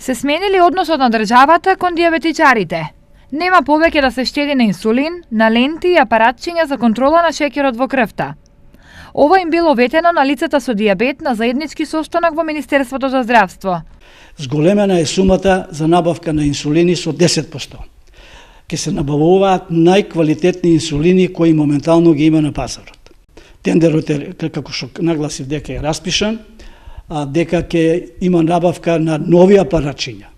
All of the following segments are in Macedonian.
Се сменили односот на државата кон диабетичарите. Нема повеќе да се штеди на инсулин, на ленти и апаратчиња за контрола на шеќерот во крвта. Ова им било ветено на лицата со диабет на заеднички состанок во Министерството за здравство. Зголемена е сумата за набавка на инсулини со 10%. Ке се набавуваат најквалитетни инсулини кои моментално ги има на пазарот. Тендерот е, како што нагласив, дека е распишан, дека ќе има набавка на нови апаратчиња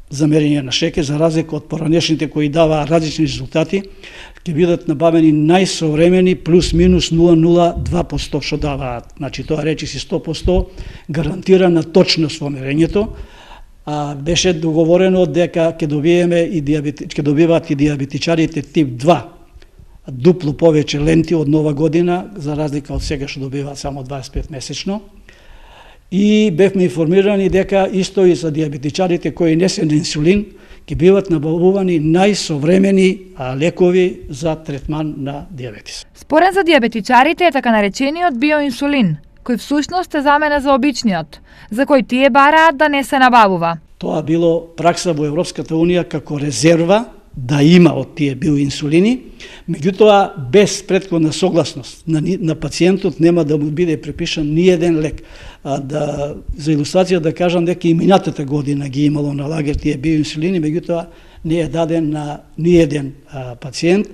за мерење на шеќер, за разлика од поранешните кои даваа различни резултати, ќе бидат набавени најсовремени плюс-минус 0,02% што даваат. Значи тоа речиси 100% гарантирана точност во мерењето. Беше договорено дека ќе добиваат и диабетичарите тип 2 дупло повеќе ленти од нова година, за разлика од сега што добиваат само 25 месечно. И бевме информирани дека исто и за диабетичарите кои не се на инсулин, ќе биват набавувани најсовремени лекови за третман на диабетис. Спорен за диабетичарите е така наречениот биоинсулин, кој всушност е замена за обичниот, за кој тие бараат да не се набавува. Тоа било пракса во Европската Унија како резерва да има од тие биоинсулини, меѓутоа без претходна согласност на пациентот нема да му биде препишан ни еден лек. За илустрација да кажам дека и минатата година ги имало на лагер тие биоинсулини, меѓутоа не е даден на ни еден пациент,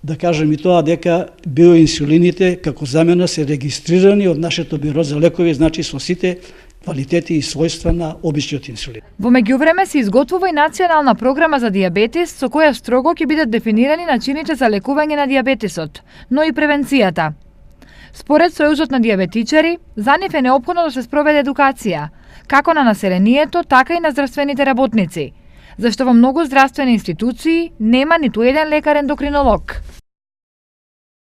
да кажем и тоа дека биоинсулините како замена се регистрирани од нашето биро за лекови, значи со сите квалитети и својства на обичниот инсулин. Во меѓувреме се изготвува и национална програма за диабетис со која строго ќе бидат дефинирани начините за лекување на диабетисот, но и превенцијата. Според Сојузот на диабетичари, за нив е неопходно да се спроведе едукација, како на населението, така и на здравствените работници, зашто во многу здравствени институции нема ниту еден лекар ендокринолог.